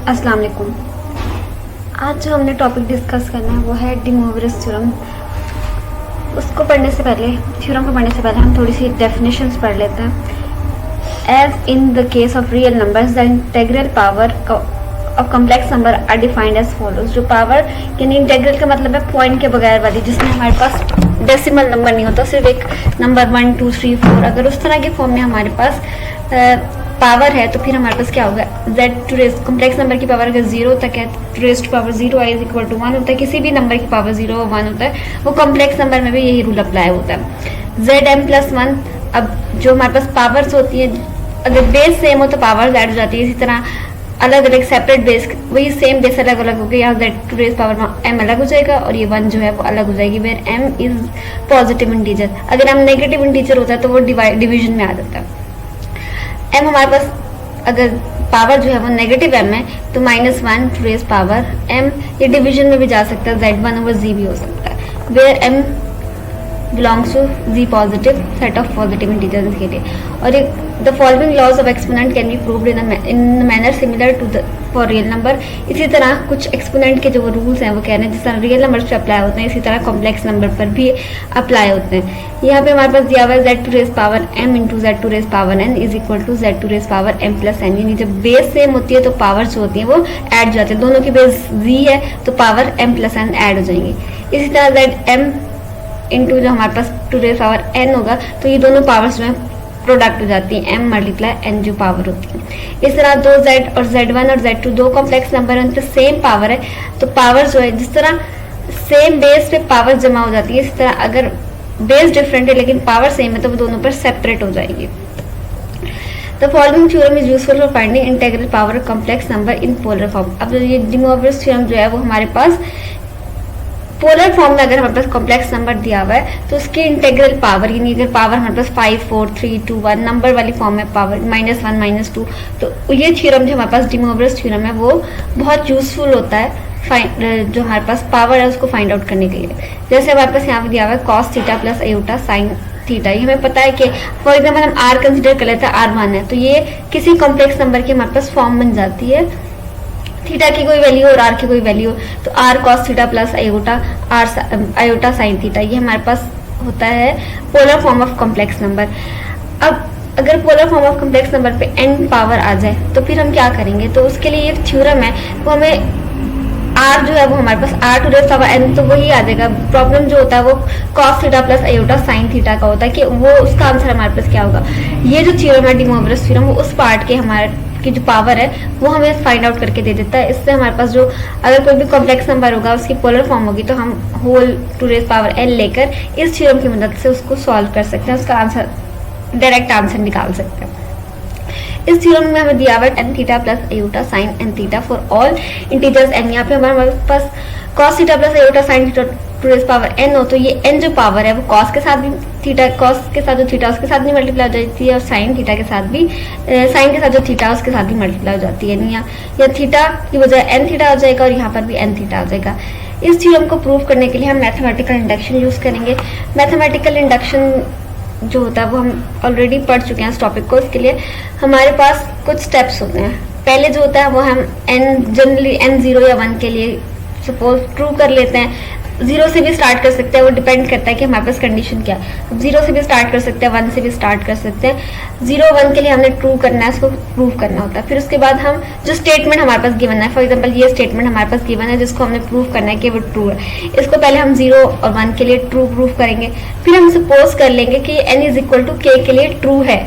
अस्सलाम वालेकुम। आज जो हमने टॉपिक डिस्कस करना है वो है डी मोवरेज थ्योरम। उसको पढ़ने से पहले, थ्योरम को पढ़ने से पहले हम थोड़ी सी डेफिनेशंस पढ़ लेते हैं। As in the case of real numbers the integral power of complex number are defined as follows. जो पावर यानी इंटेग्रल का मतलब है पॉइंट के बगैर वाली, जिसमें हमारे पास डेसिमल नंबर नहीं होता, सिर्फ एक नंबर 1 2 3 4। अगर उस तरह के फॉर्म में हमारे पास पावर है तो फिर हमारे पास क्या होगा, z to raise complex number की पावर अगर 0 तक है तो raise to power 0 i is equal to 1 होता है। किसी भी नंबर की पावर 0 और 1 होता है, वो कॉम्प्लेक्स नंबर में भी यही रूल अप्लाई होता है। zm प्लस 1, अब जो हमारे पास पावर्स होती है, अगर बेस सेम हो तो पावर्स ऐड हो जाती है। इसी तरह अलग अलग सेपरेट बेस, वही सेम बेस अलग अलग होगी, यहाँ z to raise power m अलग हो जाएगा और ये 1 जो है वो अलग हो जाएगी। Where m is positive integer. अगर m नेगेटिव इंटीजर होता है तो वो डिवीजन में आ जाता है। m हमारे पास अगर पावर जो है वो नेगेटिव m है तो -1 टू रेज पावर m, ये डिवीजन में भी जा सकता है, z1 ओवर z भी हो सकता है। Where m belongs to z positive set of positive integers के लिए। और एक the following laws of exponent can be proved in manner similar to the for real number. इसी तरह कुछ एक्सपोनेंट के जो रूल्स हैं वो कह रहे हैं जिस तरह रियल नंबर पे अप्लाई होते हैं, इसी तरह कॉम्प्लेक्स नंबर पर भी अप्लाई होते हैं। यहाँ पे हमारे पास दिया हुआ है z to raise power m into z to raise power n is equal to z to raise power m plus n। यानी जब बेस सेम होती है तो पावर जो होती है वो ऐड हो जाती है। दोनों की बेस z है तो power m plus n add हो जाएंगी। इसी तरह zm इंटू जो हमारे पास टू रेज पावर n होगा तो ये दोनों पावर्स जो है प्रोडक्ट हो जाती है, m मल्टीप्लाई n जो पावर होती है। इस तरह 2z और z1 और z2 दो कॉम्प्लेक्स नंबर है, उन पर सेम पावर है तो पावर जो है जिस तरह सेम बेस पे पावर जमा हो जाती है, इस तरह अगर बेस डिफरेंट है लेकिन पावर सेम है तो वो दोनों पर सेपरेट हो जाएगी। The following theorem is useful for finding integral power complex number in polar form. अब ये डी मोवरेज थ्योरम जो है वो हमारे पास पोलर फॉर्म में अगर हमारे पास कॉम्प्लेक्स नंबर दिया हुआ है तो उसकी इंटीग्रल पावर, यानी अगर पावर हमारे पास 5 4 3 2 1 नंबर वाली फॉर्म में पावर -1 -2, तो ये थ्योरम जो हमारे पास डी मोवरेज थ्योरम है वो बहुत यूजफुल होता है जो हमारे पास पावर है उसको फाइंड आउट करने के लिए। जैसे हमारे पास यहाँ पे दिया हुआ है cos theta plus iota sine theta. ये हमें पता है कि फॉर एग्जाम्पल हम r कंसिडर कर लेते हैं, r1 है तो ये किसी कॉम्प्लेक्स नंबर की हमारे पास फॉर्म बन जाती है। थीटा की कोई वैल्यू और r की कोई वैल्यू तो r cos theta plus iota sine theta, ये हमारे पास होता है polar form of complex number. अब अगर polar form of complex number पे n पावर आ जाए तो फिर हम क्या करेंगे, तो उसके लिए एक थ्योरम है वो हमें r जो है वो हमारे पास r to raise power n तो वही आ जाएगा। प्रॉब्लम जो होता है वो cos theta plus iota sine theta का होता है कि वो उसका आंसर हमारे पास क्या होगा। ये जो थ्योरम है डी मोवरेज थ्योरम वो उस पार्ट के हमारे की जो पावर है वो हमें फाइंड आउट करके दे देता है। इससे हमारे पास जो अगर कोई भी कॉम्प्लेक्स नंबर होगा उसकी पोलर फॉर्म होगी तो हम whole to raise power n लेकर इस थ्योरम की मदद से उसको सॉल्व कर सकते हैं, उसका आंसर डायरेक्ट आंसर निकाल सकते हैं। इस थ्योरम में हमें दिया हुआ है tan theta plus iota sine n theta for all integers n। यहाँ पे हमारे पास cos theta plus iota sine theta to raise power n हो तो ये n जो पावर है वो cos के साथ भी थीटा, cos के साथ जो थीटा उसके साथ भी मल्टीप्लाई हो जाती है और साइन थीटा के साथ भी साइन के साथ जो थीटा उसके साथ भी मल्टीप्लाई हो जाती है। या थीटा की बजाय n थीटा हो जाएगा और यहाँ पर भी n थीटा हो जाएगा। इस थ्योरम को प्रूव करने के लिए हम मैथमेटिकल इंडक्शन यूज करेंगे। मैथमेटिकल इंडक्शन जो होता है वो हम ऑलरेडी पढ़ चुके हैं इस टॉपिक को। इसके लिए हमारे पास कुछ स्टेप्स होते हैं। पहले जो होता है वो हम n जनरली n 0 या 1 के लिए सपोज ट्रू कर लेते हैं। 0 से भी स्टार्ट कर सकते हैं, वो डिपेंड करता है कि हमारे पास कंडीशन क्या है। अब 0 से भी स्टार्ट कर सकते हैं, 1 से भी स्टार्ट कर सकते हैं। 0 1 के लिए हमने ट्रू करना है, उसको प्रूव करना होता है। फिर उसके बाद हम जो स्टेटमेंट हमारे पास गिवन है, फॉर एग्जांपल ये स्टेटमेंट हमारे पास गिवन है जिसको हमने प्रूव करना है कि वो ट्रू है, इसको पहले हम 0 और 1 के लिए ट्रू प्रूव करेंगे। फिर हम सपोज कर लेंगे कि n is equal to k के लिए ट्रू है।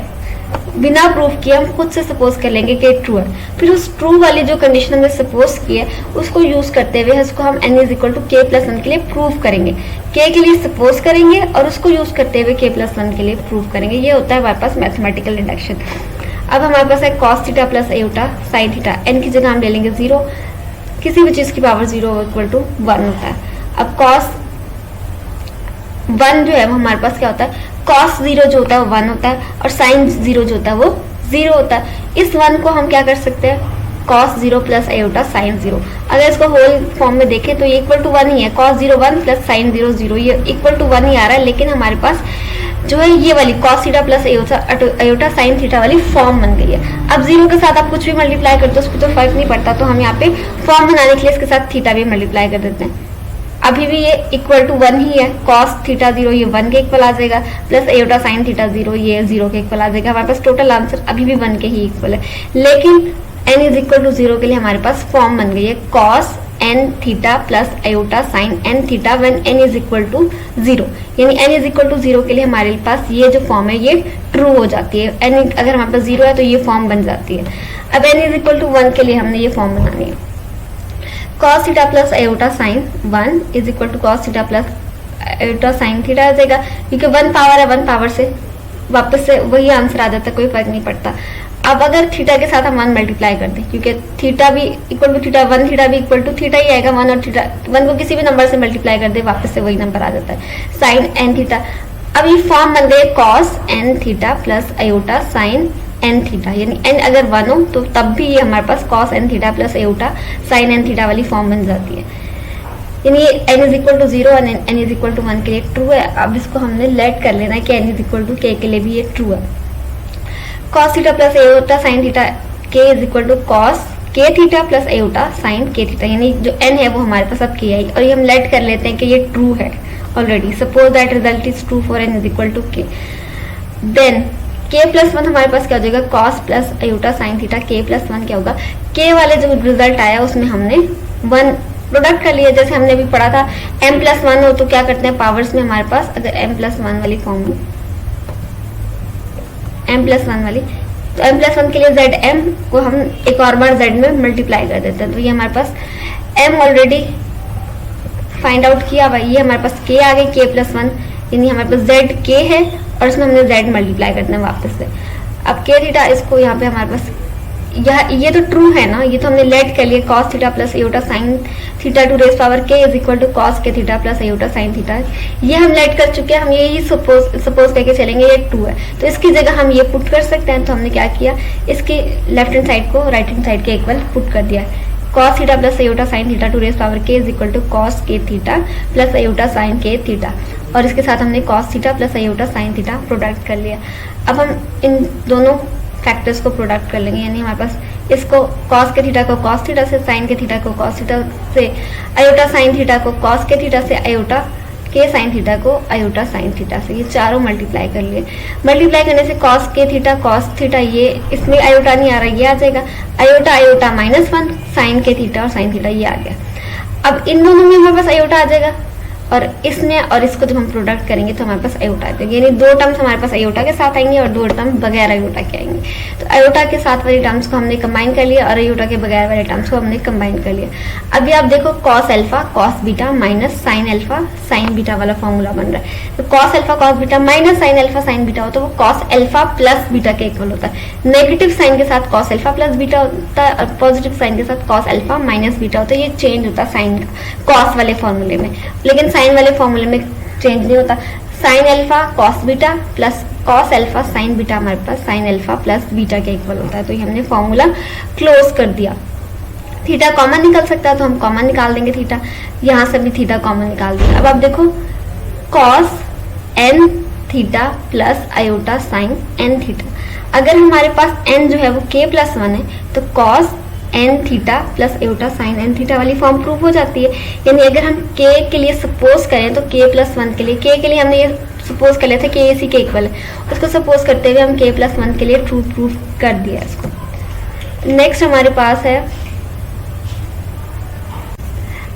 बिना प्रूफ किए हम खुद से सपोज कर लेंगे कि ट्रू है। फिर उस ट्रू वाली जो कंडीशन हमने सपोज की है उसको यूज करते हुए उसको हम n is equal to k plus 1 के लिए प्रूव करेंगे। k के लिए सपोज करेंगे और उसको यूज करते हुए k प्लस 1 के लिए प्रूव करेंगे। ये होता है हमारे पास मैथमेटिकल इंडक्शन। अब हमारे पास है cos theta plus iota sine theta, n की जगह हम ले लेंगे 0, किसी भी चीज की पावर 0 इक्वल टू 1 होता है। अब cos 1 जो है वो हमारे पास क्या होता है, cos 0 जो होता है वो 1 होता है और sin 0 जो होता है वो 0 होता है। इस 1 को हम क्या कर सकते हैं, cos 0 प्लस आयोटा sin 0। अगर इसको होल फॉर्म में देखें तो ये इक्वल टू 1 ही है। cos 0 1 प्लस sin 0 0, ये इक्वल टू 1 ही आ रहा है। लेकिन हमारे पास जो है ये वाली cos theta plus iota sine theta वाली फॉर्म बन गई है। अब जीरो के साथ आप कुछ भी मल्टीप्लाई करते हो उसको तो फर्क नहीं पड़ता, तो हम यहाँ पे फॉर्म बनाने के लिए इसके साथ थीटा भी मल्टीप्लाई कर देते हैं। अभी भी ये इक्वल टू 1 ही है, cos थीटा 0 ये 1 के इक्वल आ जाएगा, प्लस आयोटा साइन थीटा 0 ये 0 के इक्वल आ जाएगा। हमारे पास टोटल आंसर अभी भी 1 के ही इक्वल है, लेकिन n इज इक्वल टू 0 के लिए हमारे पास फॉर्म बन गई है cos n theta plus iota sine n theta when n is equal to 0, यानी n इज इक्वल टू 0 के लिए हमारे पास ये जो फॉर्म है ये ट्रू हो जाती है। n अगर हमारे पास 0 है तो ये फॉर्म बन जाती है। अब n इज इक्वल टू 1 के लिए हमने ये फॉर्म बनानी है, cos theta plus iota sine 1 is equal to cos theta plus iota sine theta आ जाएगा, क्योंकि 1 पावर है, 1 पावर से वापस से वही आंसर आ जाता है, कोई फर्क नहीं पड़ता। अब अगर थीटा के साथ हम 1 मल्टीप्लाई कर दें, क्योंकि थीटा भी इक्वल टू थीटा 1 थीटा भी इक्वल टू थीटा ही आएगा, 1 और थीटा 1 को किसी भी नंबर से मल्टीप्लाई कर दे वापस से वही नंबर आ जाता है, साइन n थीटा। अब ये फॉर्म बन गए cos n theta plus iota sine n theta, यानी n अगर 1 हो तो तब भी ये हमारे पास cos n theta plus iota sine n theta वाली फॉर्म बन जाती है, यानी n इज इक्वल टू 0 और n इज इक्वल टू 1 के लिए ट्रू है। अब इसको हमने लेट कर लेना है कि n is equal to k के लिए भी ये ट्रू है। cos theta plus iota sine theta k is equal to cos k theta plus iota sine k theta, यानी जो n है वो हमारे पास अब k आई, और ये हम लेट कर लेते हैं कि ये ट्रू है already. Suppose that result is true for n is equal to k, then k plus 1 हमारे पास क्या हो जाएगा, cos plus iota sine theta k plus 1 क्या होगा, k वाले जो रिजल्ट आया उसमें हमने 1 प्रोडक्ट कर लिया, जैसे हमने अभी पढ़ा था m प्लस 1 हो तो क्या करते हैं पावर्स में हमारे पास अगर m प्लस 1 वाली फॉर्म हो, m प्लस 1 वाली, तो m प्लस 1 के लिए जेड m को हम एक और बार z में मल्टीप्लाई कर देते हैं, तो ये हमारे पास m ऑलरेडी फाइंड आउट किया भाई, ये हमारे पास k आ गई k प्लस 1, यानी हमारे पास z k है और इसमें हमने z मल्टीप्लाई करना है वापस से। अब k थीटा इसको यहाँ पे हमारे पास ये तो ट्रू है ना, ये तो हमने लेट कर लिया cos theta plus iota sine theta to raise power k is equal to cos k theta plus iota sine theta, ये हम लेट कर चुके हैं। हम यही सपोज करके चलेंगे ये ट्रू है, तो इसकी जगह हम ये पुट कर सकते हैं। तो हमने क्या किया, इसकी लेफ्ट हैंड साइड को राइट हैंड साइड के इक्वल पुट कर दिया, cos theta plus iota sine theta to raise power k is equal to cos k theta plus iota sine k theta, और इसके साथ हमने cos theta plus iota sine theta product कर लिया। अब हम इन दोनों फैक्टर्स को प्रोडक्ट कर लेंगे, यानी हमारे पास इसको cos के थीटा को cos थीटा से, साइन के थीटा को cos थीटा से, आयोटा साइन थीटा को cos के थीटा से, आयोटा के साइन थीटा को आयोटा साइन थीटा से, ये चारों मल्टीप्लाई कर लिए। मल्टीप्लाई करने से cos के थीटा cos थीटा, ये इसमें आयोटा नहीं आ रहा, ये आ जाएगा आयोटा आयोटा -1 साइन के थीटा और साइन थीटा, ये आ गया। अब इन दोनों में हमारे पास आयोटा आ जाएगा, और इसमें और इसको जब हम प्रोडक्ट करेंगे तो हमारे पास आयोटा आ जाएगी, यानी 2 टर्म्स हमारे पास आयोटा के साथ आएंगे और 2 टर्म बगैर आयोटा के आएंगे। तो आयोटा के साथ वाली टर्म्स को हमने कंबाइन कर लिया और आयोटा के बगैर वाले टर्म्स को हमने कंबाइन कर लिया। अभी आप देखो cos alpha cos beta minus sine alpha sign beta वाला फॉर्मूला बन रहा है। तो cos alpha cos beta minus sine alpha sign beta हो तो वो cos अल्फा प्लस बीटा के इक्वल होता है। नेगेटिव साइन के साथ cos अल्फा प्लस बीटा होता है और पॉजिटिव साइन के साथ cos अल्फा माइनस बीटा होता है। ये चेंज होता है साइन का cos वाले फॉर्मूले में, लेकिन साइन वाले फॉर्मूले में चेंज नहीं होता। Sine alpha cos beta plus cos alpha sign beta हमारे पास साइन अल्फा प्लस बीटा के इक्वल होता है। तो ये हमने फॉर्मूला क्लोज कर दिया। थीटा कॉमन निकल सकता है तो हम कॉमन निकाल देंगे थीटा, यहाँ से भी थीटा कॉमन निकाल दिया। अब आप देखो cos n theta plus iota sine n theta, अगर हमारे पास n जो है वो k प्लस 1 है तो cos n theta plus iota sine n theta वाली फॉर्म प्रूव हो जाती है। यानी अगर हम k के लिए सपोज करें तो k प्लस 1 के लिए, k के लिए हमने ये सपोज कर लिया था k इसी के इक्वल है, उसको सपोज करते हुए हम k प्लस 1 के लिए ट्रू प्रूफ कर दिया इसको। नेक्स्ट हमारे पास है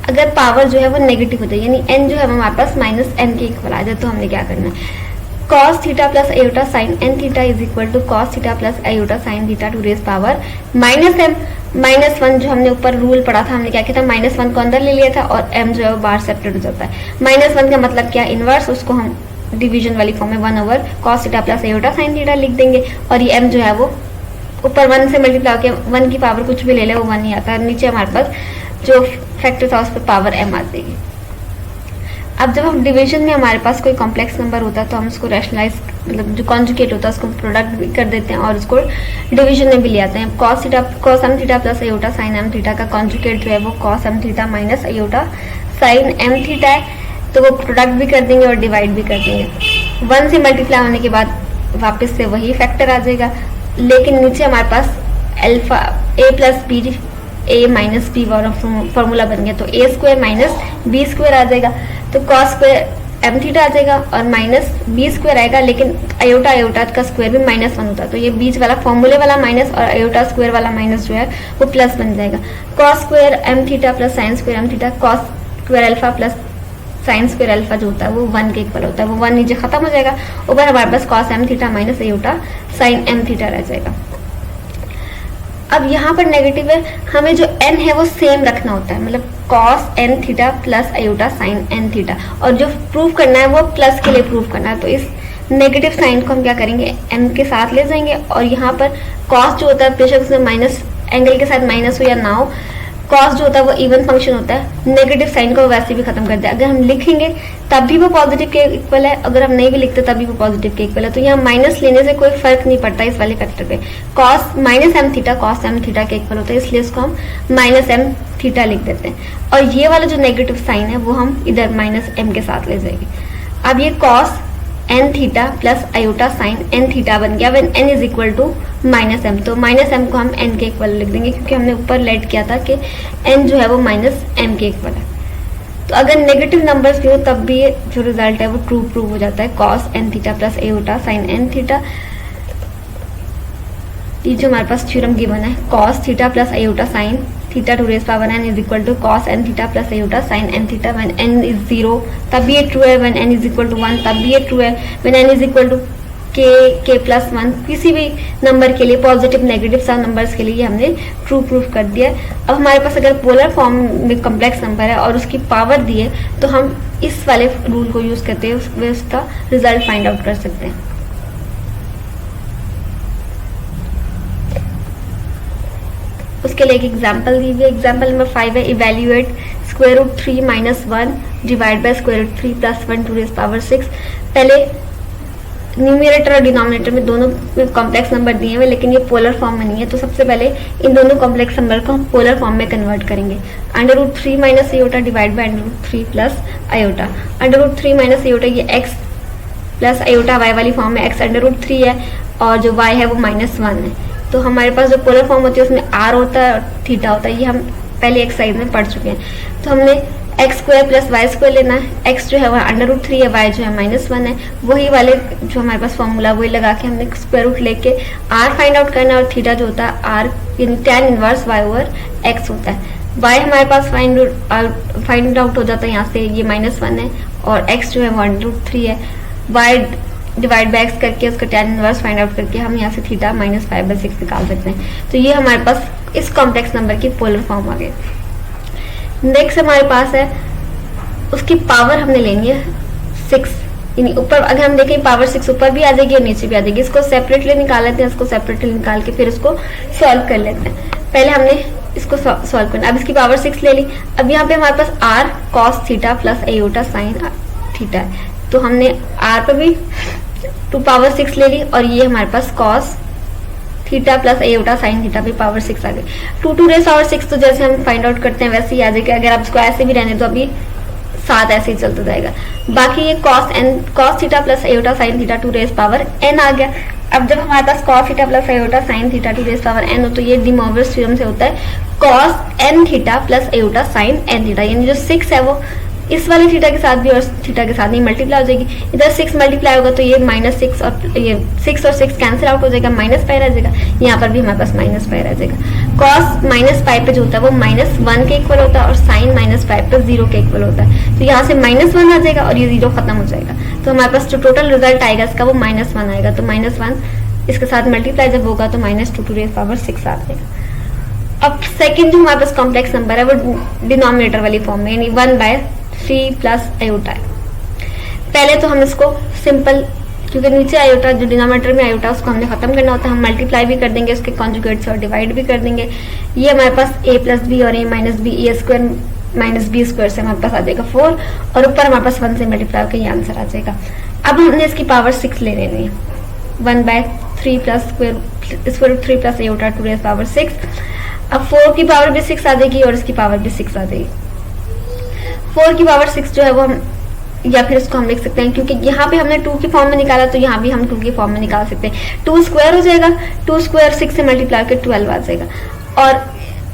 अगर पावर जो है वो नेगेटिव हो जाए, यानी n जो है हमारे पास माइनस n के इक्वल आ जाए, तो हमने क्या करना है, cos theta plus iota sine n theta is equal to cos theta plus iota sine theta to raise power minus m minus 1, जो हमने ऊपर रूल पढ़ा था, हमने क्या किया था माइनस 1 को अंदर ले लिया था और m जो है वो बाहर सेपरेट हो जाता है। माइनस 1 का मतलब क्या, इनवर्स, उसको हम डिवीजन वाली फॉर्म में 1 over cos theta plus iota sine theta लिख देंगे, और ये m जो है वो ऊपर 1 से मल्टीप्लाई होकर 1 की पावर कुछ भी ले ले वो 1 ही आता है, नीचे हमारे पास जो फैक्टर था उस पर पावर m आ जाएगी। अब जब हम डिवीजन में हमारे पास कोई कॉम्प्लेक्स नंबर होता है तो हम उसको रैशनलाइज, मतलब जो कॉन्जुगेट होता है उसको प्रोडक्ट भी कर देते हैं और उसको डिवीजन में भी ले आते हैं। cos m theta plus iota sign m theta का कॉन्जुगेट जो है वो cos m theta minus iota sign m theta है, तो वो प्रोडक्ट भी कर देंगे और डिवाइड भी कर देंगे। 1 से मल्टीप्लाई होने के बाद वापस से वही फैक्टर आ जाएगा, लेकिन नीचे हमारे पास alpha a plus b a minus b वाला फॉर्मूला बन गया, तो a square minus B square आ जाएगा, तो कॉस स्क्वायर एम थीटा आ जाएगा और माइनस बी स्क्वायर आएगा, लेकिन अयोटा अयोटा का स्क्वायर भी -1 होता है, तो ये बीच वाला फॉर्मूले वाला माइनस और अयोटा स्क्वायर वाला माइनस जो है वो प्लस बन जाएगा। Cos square M theta plus sine square M theta, cos square alpha plus sine square alpha जो होता है वो 1 के इक्वल होता है, वो 1 नीचे खत्म हो जाएगा, ऊपर हमारे पास cos m theta minus iota sine m theta रह जाएगा। अब यहाँ पर नेगेटिव है, हमें जो n है वो सेम रखना होता है, मतलब cos n theta plus iota sine n theta, और जो प्रूव करना है वो प्लस के लिए प्रूव करना है, तो इस नेगेटिव साइन को हम क्या करेंगे m के साथ ले जाएंगे, और यहाँ पर cos जो होता है बेशक उसमें माइनस एंगल के साथ माइनस हो या ना हो, cos जो होता है वो इवन फंक्शन होता है, नेगेटिव साइन को वैसे भी खत्म कर दिया, अगर हम लिखेंगे तब भी वो पॉजिटिव के इक्वल है, अगर हम नहीं भी लिखते तब भी वो पॉजिटिव के इक्वल है, तो यहाँ माइनस लेने से कोई फर्क नहीं पड़ता इस वाले फैक्टर पे, cos minus M theta cos M theta के इक्वल होता है, इसलिए इसको हम माइनस एम थीटा लिख देते हैं, और ये वाला जो नेगेटिव साइन है वो हम इधर माइनस एम के साथ ले जाएंगे। अब ये cos N theta plus iota sine N theta बन गया when n is equal to minus M, तो माइनस एम को हम n के इक्वल लिख देंगे, क्योंकि हमने ऊपर लेट किया था कि n जो है वो माइनस एम के इक्वल है, तो अगर नेगेटिव नंबर्स भी हो तब भी ये जो रिजल्ट है वो ट्रू प्रूव हो जाता है, cos n theta plus iota sine n theta. ये जो हमारे पास थ्योरम गिवन है, cos theta plus iota sine theta to raise power n is equal to cos n theta plus iota sine n theta, when n is 0 तब भी ये true है, when n is equal to 1 तब भी ये true है, when n is equal to k plus 1, किसी भी नंबर के लिए पॉजिटिव नेगेटिव सब नंबर्स के लिए हमने ट्रू प्रूफ कर दिया है। अब हमारे पास अगर पोलर फॉर्म में कॉम्प्लेक्स नंबर है और उसकी पावर दी है, तो हम इस वाले रूल को यूज करते हैं, उसका रिजल्ट फाइंड आउट कर सकते हैं। उसके लिए एक एग्जाम्पल दी हुई है, एग्जाम्पल नंबर 5 है, evaluate square root 3 minus 1 divide by square root 3 plus 1 to raise power 6। पहले न्यूमरेटर और डिनोमिनेटर में दोनों कॉम्प्लेक्स नंबर दिए हुए, लेकिन ये पोलर फॉर्म में नहीं है, तो सबसे पहले इन दोनों कॉम्प्लेक्स नंबर को हम पोलर फॉर्म में कन्वर्ट करेंगे। Under root 3 minus iota divide by under root 3 plus iota. Under root 3 minus iota ये x प्लस अयोटा y वाली फॉर्म में x अंडर रूट 3 है, और जो y है वो -1 है, तो हमारे पास जो पोलर फॉर्म होती है उसमें r होता है और थीटा होता है, ये हम पहले एक्सरसाइज में पढ़ चुके हैं। तो हमने X square plus Y square लेना है, एक्स जो है वह अंडर रूट 3 है, वाई जो है -1 है, वही वाले जो हमारे पास फॉर्मूला वही लगा के हमने स्क्वायर रूट लेके आर फाइंड आउट करना है, और थीटा जो होता है आर यानी tan inverse Y over X होता है। वाई हमारे पास फाइंड आउट हो जाता है, यहाँ से ये -1 है, और एक्स जो है वो अंडर रूट 3 है, वाई डिवाइड बाय एक्स करके उसका tan इनवर्स फाइंड आउट करके हम यहाँ से थीटा -5/6 निकाल सकते हैं। तो ये हमारे पास इस कॉम्प्लेक्स नंबर की पोलर फॉर्म आ गई। नेक्स्ट हमारे पास है, उसकी पावर हमने लेनी है 6, यानी ऊपर अगर हम देखें पावर 6 ऊपर भी आ जाएगी और नीचे भी आ जाएगी, इसको सेपरेटली निकाल लेते हैं, इसको सेपरेटली निकाल के फिर इसको सॉल्व कर लेते हैं। पहले हमने इसको सॉल्व करना, अब इसकी पावर 6 ले ली। अब यहाँ पे हमारे पास r cos theta plus iota sine theta है, तो हमने r पर भी 2 पावर 6 ले ली, और ये हमारे पास cos theta plus iota sine theta पे पावर 6 आ गई। 2 टू रेस पावर 6 तो जैसे हम फाइंड आउट करते हैं वैसे ही आ जाएगा, अगर आप इसको ऐसे भी रहने तो अभी 7 ऐसे ही चलता जाएगा। बाकी ये cos theta plus iota sine theta 2 raise power n आ गया। अब जब हमारे पास cos theta plus iota sine theta 2 raise power n हो, तो ये डी मोवियस थ्योरम से होता है cos n theta plus iota sine n theta, यानी जो 6 है वो इस वाले थीटा के साथ भी और थीटा के साथ नहीं मल्टीप्लाई हो जाएगी। इधर 6 मल्टीप्लाई होगा तो ये -6 और ये 6 और 6 कैंसिल आउट हो जाएगा, -5 रह जाएगा। यहाँ पर भी हमारे पास -5 रह जाएगा। cos -5 पे जो होता है वो -1 के इक्वल होता है, और साइन -5 पे 0 के इक्वल होता है, तो यहाँ से -1 आ जाएगा और ये 0 खत्म हो जाएगा। तो हमारे पास जो टोटल रिजल्ट आएगा इसका वो -1 आएगा, तो -1 इसके साथ मल्टीप्लाई जब होगा तो -2 टू रेज पावर 6 आ जाएगा। अब सेकेंड जो हमारे पास कॉम्प्लेक्स नंबर है वो डिनोमिनेटर वाली फॉर्म में, यानी 1/3 प्लस अयोटा है। पहले तो हम इसको सिंपल, क्योंकि नीचे अयोटा जो डिनोमिनेटर में अयोटा उसको हमने खत्म करना होता है, हम मल्टीप्लाई भी कर देंगे उसके कॉन्जुगेट से और डिवाइड भी कर देंगे। ये हमारे पास a प्लस बी और a minus B, A square minus B square से हमारे पास आ जाएगा 4, और ऊपर हमारे पास 1 से मल्टीप्लाई होकर ये आंसर आ जाएगा। अब हमने इसकी पावर 6 ले लेनी है, 1/3 plus square root 3 plus iota 2 raise power 6। अब 4 की पावर भी 6 आ जाएगी और इसकी पावर भी 6 आ जाएगी। 4 की पावर 6 जो है वो हम या फिर इसको हम लिख सकते हैं, क्योंकि यहाँ पे हमने 2 की फॉर्म में निकाला तो यहाँ भी हम 2 की फॉर्म में निकाल सकते हैं। 2 स्क्वायर हो जाएगा, 2 स्क्वायर 6 से मल्टीप्लाई करके 12 आ जाएगा, और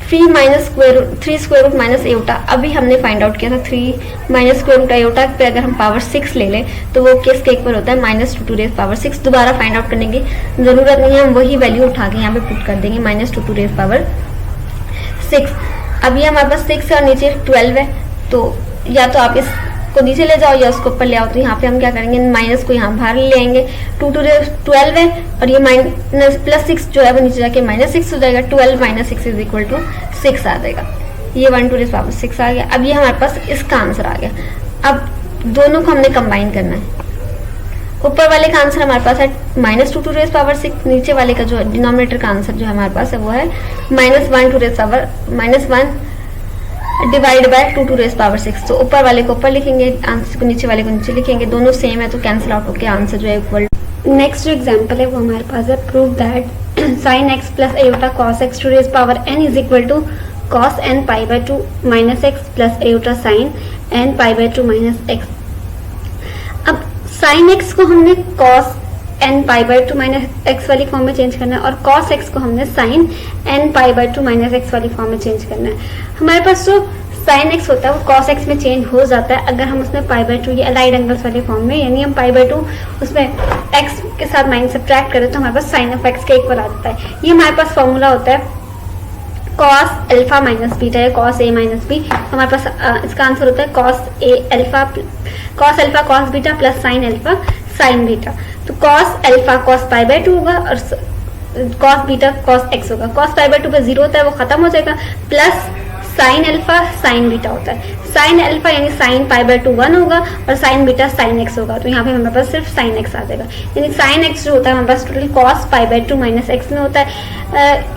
3 स्क्वायर रूट माइनस एयोटा अभी हमने फाइंड आउट किया था। 3 माइनस स्क्वायर रूट एयोटा पे अगर हम पावर 6 ले लें तो वो किसके इक्वल होता है, -2 टू रेज पावर 6। दोबारा फाइंड आउट करने की जरूरत नहीं है, हम वही वैल्यू उठा के यहाँ पे पुट कर देंगे, -2 टू रेज पावर 6। अभी हमारे पास 6 और नीचे 12 है, तो या तो आप इसको नीचे ले जाओ या उसको ऊपर ले आओ। तो यहाँ पे हम क्या करेंगे, माइनस को यहाँ बाहर ले आएंगे, 2 टू रेज 12 है और ये माइनस प्लस 6 जो है वो नीचे जाके -6 हो जाएगा। 12 माइनस 6 इज इक्वल टू 6 आ जाएगा। ये 1 टू रेज पावर 6 आ गया। अब ये हमारे पास इसका आंसर आ गया। अब दोनों को हमने कंबाइन करना है। ऊपर वाले का आंसर हमारे पास है -2 टू रेज पावर 6, नीचे वाले का जो डिनोमिनेटर का आंसर जो हमारे पास है वो है -1 to raise power -1 divide by 2 to raise power 6। तो ऊपर वाले को ऊपर लिखेंगे, आंसर को नीचे वाले को नीचे लिखेंगे, दोनों सेम है तो कैंसिल आउट होकर आंसर जो है इक्वल। नेक्स्ट जो एग्जांपल है वो हमारे पास है, prove that sin x plus iota cos x to raise power n is equal to cos n pi by 2 minus x plus iota sin n pi by 2 minus x। अब sin x को हमने cos n pi by 2 minus x वाली form में change करना है और cos x को हमने sin n pi by 2 minus x वाली फॉर्म में चेंज करना है। हमारे पास जो sin x होता है वो cos x में चेंज हो जाता है अगर हम उसमें पाई बाय 2 ये अलाइड एंगल्स वाली फॉर्म में, यानी हम पाई बाय 2 उसमें x के साथ माइनस सब्ट्रैक्ट करें तो हमारे पास sin ऑफ x के इक्वल आ जाता है। ये हमारे पास फॉर्मूला होता है cos अल्फा माइनस बीटा या cos a माइनस बी। हमारे पास इसका आंसर होता है cos alpha cos beta plus sin alpha sin beta. तो cos alpha cos pi by 2 होगा और cos बीटा cos x होगा। cos पाई बाय 2 पे 0 होता है वो खत्म हो जाएगा, plus sin alpha sin beta होता है। sin अल्फा यानी sin पाई बाय 2 1 होगा और sin बीटा sin x होगा। तो यहाँ पे हमारे पास सिर्फ sin x आ जाएगा, यानी sin x जो होता है हमारे पास total cos pi by 2 minus x में होता है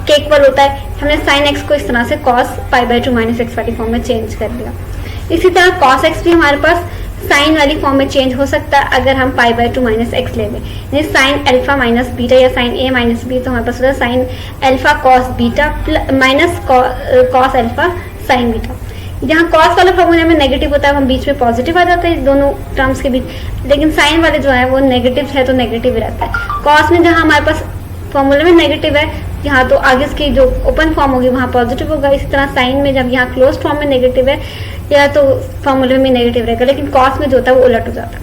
के इक्वल होता है। हमने sin x को इस तरह से cos pi by 2 minus x वाली फॉर्म में चेंज कर दिया। इसी तरह cos x भी हमारे पास साइन वाली फॉर्म में चेंज हो सकता है अगर हम पाई बाय 2 माइनस एक्स ले लें, यानी साइन अल्फा माइनस बीटा या साइन ए माइनस बी। तो हमारे पास होता है sine alpha cos beta minus cos alpha sign beta. जहाँ कॉस वाला फॉर्मूला में नेगेटिव होता है हम बीच में पॉजिटिव आ जाता है दोनों टर्म्स के बीच, लेकिन साइन वाले जो है वो नेगेटिव है तो नेगेटिव ही रहता है। कॉस में जहाँ हमारे पास फॉर्मूले में नेगेटिव है, यहाँ तो आगे इसकी जो ओपन फॉर्म होगी वहाँ पॉजिटिव होगा। इसी तरह साइन में जब यहाँ क्लोज फॉर्म में नेगेटिव है या तो फॉर्मूले में नेगेटिव रहेगा, लेकिन कॉस में जो होता है वो उलट हो जाता है।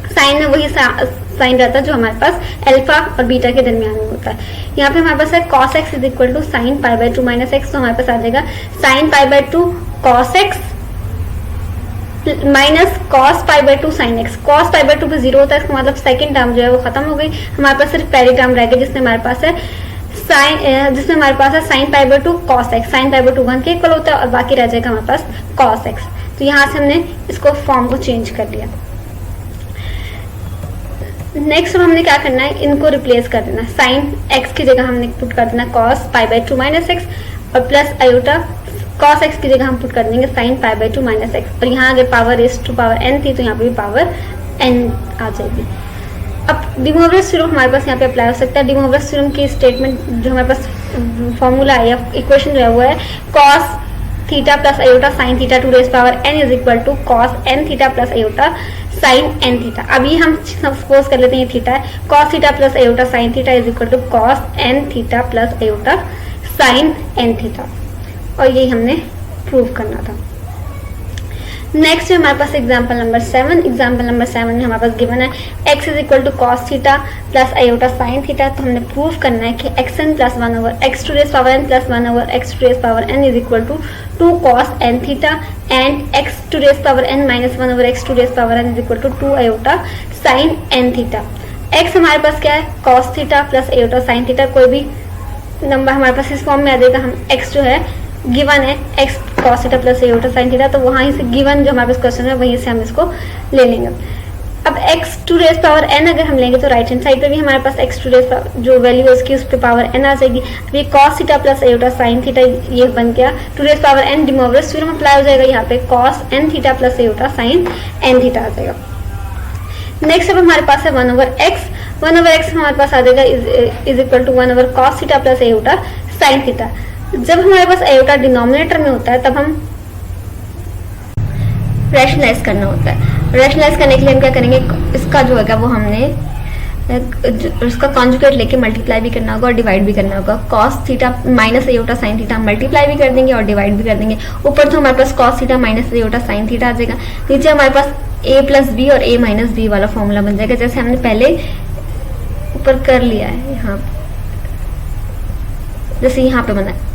साइन में वही साइन रहता है जो हमारे पास अल्फा और बीटा के दरमियान में होता है। यहाँ पे हमारे पास है cos x is equal to sine pi by 2 minus X. तो हमारे पास आ जाएगा sine pi by 2 cos x minus cos pi by 2 sine X. Cos pi by 2 पे 0 होता है, इसका मतलब सेकंड टर्म जो है वो खत्म हो गई। हमारे पास सिर्फ पहली टर्म रह गई जिसमें हमारे पास है sign pi by 2 cos x. Sign pi by 2 1 के इक्वल होता है और बाकी रह जाएगा हमारे पास कॉस एक्स। तो यहाँ से हमने इसको फॉर्म को चेंज कर दिया। नेक्स्ट हमने क्या करना है, इनको रिप्लेस कर देना। साइन एक्स की जगह हमने पुट कर देना cos pi by 2 minus X और प्लस आयोटा कॉस एक्स की जगह हम पुट कर देंगे sine pi by 2 minus X. और यहाँ अगर power raise to power n थी तो यहाँ पे भी पावर n आ जाएगी। अब डिमोवरस थ्योरम हमारे पास यहाँ पे अप्लाई हो सकता है। डिमोवरस थ्योरम की स्टेटमेंट जो हमारे पास फॉर्मूला है या इक्वेशन जो है वो है cos theta plus iota sine theta to raise power n is equal to cos n theta plus iota sine n theta. अभी हम सपोज कर लेते हैं ये थीटा है, cos theta plus iota sine theta is equal to cos n theta plus iota sine n theta, और यही हमने प्रूव करना था। नेक्स्ट है हमारे पास एग्जाम्पल नंबर 7। एग्जाम्पल नंबर 7 में हमारे पास गिवन है x is equal to cos theta plus iota sine theta. तो हमने प्रूव करना है कि xn plus 1 over x to raise power n plus 1 over x to raise power n is equal to 2 cos n theta and x to raise power n minus 1 over x to raise power n is equal to 2 iota sine n theta. x हमारे पास क्या है, cos theta plus iota sine theta. कोई भी number हमारे पास इस form में आ जाएगा। हम x जो है गिवन है x cos theta plus iota sine theta, तो वहाँ से गिवन जो हमारे पास क्वेश्चन है वहीं से हम इसको ले लेंगे। अब x to raise power n अगर हम लेंगे तो राइट हैंड साइड पे भी हमारे पास x टू रेज जो वैल्यू है उसकी उस पर पावर n आ जाएगी। अब ये cos theta plus iota sine theta ये बन गया to raise power n। De Moivre's theorem apply हो जाएगा यहाँ पे, cos n theta plus iota sine n theta आ जाएगा। नेक्स्ट अब हमारे पास है 1 ओवर x। 1 ओवर x हमारे पास आ जाएगा is equal to 1 over cos theta plus iota sine theta. जब हमारे पास आयोटा डिनोमिनेटर में होता है तब हम रैशनलाइज करना होता है। रैशनलाइज करने के लिए हम क्या करेंगे, इसका जो है वो हमने उसका कॉन्जुगेट लेके मल्टीप्लाई भी करना होगा और डिवाइड भी करना होगा। Cos theta minus iota sine theta multiply भी कर देंगे और डिवाइड भी कर देंगे। ऊपर तो हमारे पास cos theta minus iota sine theta आ जाएगा, नीचे हमारे पास a प्लस बी और a माइनस बी वाला फॉर्मूला बन जाएगा, जैसे हमने पहले ऊपर कर लिया है यहाँ, जैसे यहाँ पे बना है।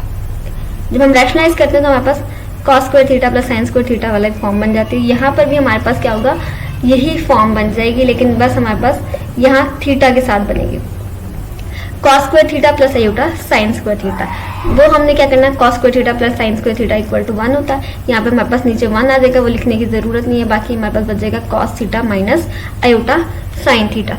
जब हम रैशनलाइज करते हैं तो हमारे पास cos square theta plus sine square theta वाला एक फॉर्म बन जाती है। यहाँ पर भी हमारे पास क्या होगा, यही फॉर्म बन जाएगी, लेकिन बस हमारे पास यहाँ थीटा के साथ बनेगी। Cos square theta plus iota sine square theta, वो हमने क्या करना है, cos square theta plus sine square theta equal to 1 होता है। यहाँ पे हमारे पास नीचे 1 आ जाएगा, वो लिखने की जरूरत नहीं है। बाकी हमारे पास बच जाएगा cos theta minus iota sine theta.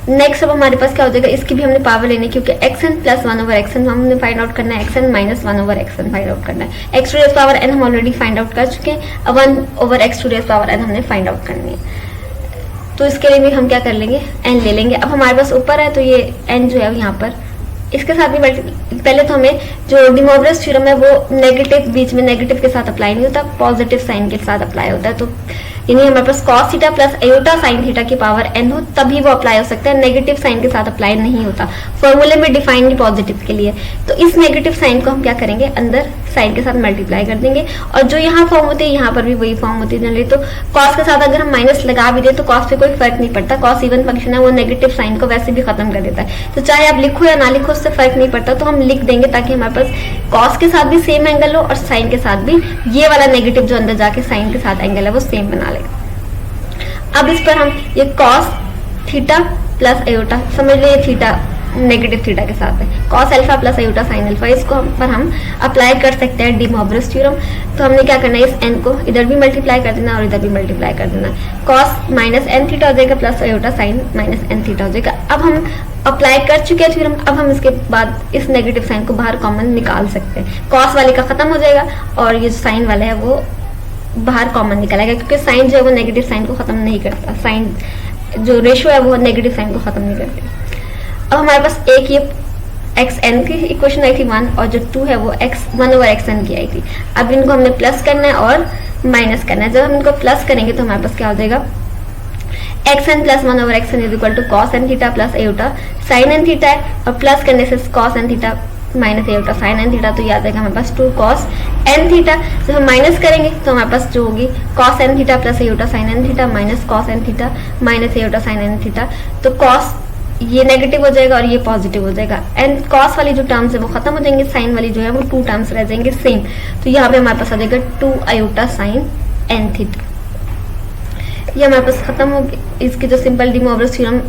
Next अब हमारे पास क्या हो जाएगा, इसकी भी हमने पावर लेनी, क्योंकि xn प्लस 1 ओवर xn हमने फाइंड आउट करना है, xn minus 1 over xn find out करना है। x to raise power n हम ऑलरेडी फाइंड आउट कर चुके हैं, अब 1 over x to raise power n हमने फाइंड आउट करनी है। तो इसके लिए भी हम क्या कर लेंगे, n ले लेंगे। अब हमारे पास ऊपर है तो ये n जो है यहाँ पर इसके साथ भी पहले तो हमें जो डी मोवरेज थ्योरम है वो नेगेटिव, बीच में नेगेटिव के साथ अप्लाई नहीं होता, पॉजिटिव साइन के साथ अप्लाई होता है। तो यानी हमारे पास cos theta plus iota sine theta की पावर n हो तभी वो अप्लाई हो सकता है, नेगेटिव साइन के साथ अप्लाई नहीं होता। फॉर्मूले में डिफाइन नहीं पॉजिटिव के लिए, तो इस नेगेटिव साइन को हम क्या करेंगे, अंदर साइन के साथ मल्टीप्लाई कर देंगे। और जो यहाँ फॉर्म होती है यहाँ पर भी वही फॉर्म होती है जनरली। तो कॉस के साथ अगर हम माइनस लगा भी दे तो कॉस पे कोई फर्क नहीं पड़ता, कॉस इवन फंक्शन है वो नेगेटिव साइन को वैसे भी खत्म कर देता है। तो चाहे आप लिखो या ना लिखो उससे फर्क नहीं पड़ता, तो हम लिख देंगे ताकि हमारे पास कॉस के साथ भी सेम एंगल हो और साइन के साथ भी ये वाला नेगेटिव जो अंदर जाके साइन के साथ एंगल है वो सेम बना ले। अब इस पर हम ये कॉस थीटा प्लस आयोटा, समझ लो ये थीटा नेगेटिव थीटा के साथ है, cos alpha plus iota sine alpha, इसको पर हम अप्लाई कर सकते हैं डी मोवरेज थ्योरम। तो हमने क्या करना है, इस n को इधर भी मल्टीप्लाई कर देना और इधर भी मल्टीप्लाई कर देना। कॉस माइनस n थीटा हो जाएगा plus iota sign minus n theta हो जाएगा। अब हम अप्लाई कर चुके हैं थ्योरम, अब हम इसके बाद इस नेगेटिव साइन को बाहर कॉमन निकाल सकते हैं। कॉस वाले का खत्म हो जाएगा और ये जो साइन वाला है वो बाहर कॉमन निकल आएगा, क्योंकि साइन जो है वो नेगेटिव साइन को खत्म नहीं करता, साइन जो रेशियो है वो नेगेटिव साइन को खत्म नहीं करती। अब हमारे पास एक ये xn की इक्वेशन आई थी 1 और जो 2 है वो x1 ओवर xn की आई थी। अब इनको हमने प्लस करना है और माइनस करना है। जब हम इनको प्लस करेंगे तो हमारे पास क्या हो जाएगा, xn plus 1 over xn is equal to cos n theta plus iota sine n theta है, और प्लस करने से cos n theta minus iota sine n theta, तो ये आ जाएगा हमारे पास 2 कॉस n थीटा। जब हम माइनस करेंगे तो हमारे पास जो होगी cos n theta plus iota sine n theta minus cos n theta minus iota sine n theta. तो कॉस ये नेगेटिव हो जाएगा और ये पॉजिटिव हो जाएगा, एंड कॉस वाली जो टर्म्स है वो खत्म हो जाएंगे, साइन वाली जो है वो 2 टर्म्स रह जाएंगे सेम। तो यहाँ पे हमारे पास आ जाएगा 2 आयोटा साइन n थीटा। ये हमारे पास खत्म हो गई, इसकी जो simple De Moivre's theorem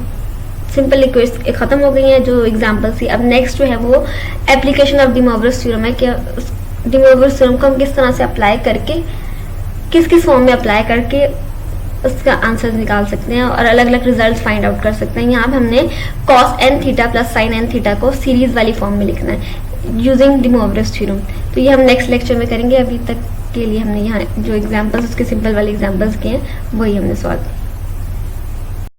simple equation खत्म हो गई है जो एग्जांपल थी। अब नेक्स्ट जो है वो application of D Moivre's theorem है, कि डी मोवरेज थ्योरम को हम किस तरह से अप्लाई करके किस किस फॉर्म में अप्लाई करके उसका आंसर निकाल सकते हैं और अलग अलग रिजल्ट फाइंड आउट कर सकते हैं। यहाँ पे हमने cos n theta plus sign n theta को सीरीज वाली फॉर्म में लिखना है यूजिंग डी मोवरेज थ्योरम। तो ये हम नेक्स्ट लेक्चर में करेंगे। अभी तक के लिए हमने यहाँ जो एग्जांपल्स उसके सिंपल वाले एग्जांपल्स किए हैं वही हमने सॉल्व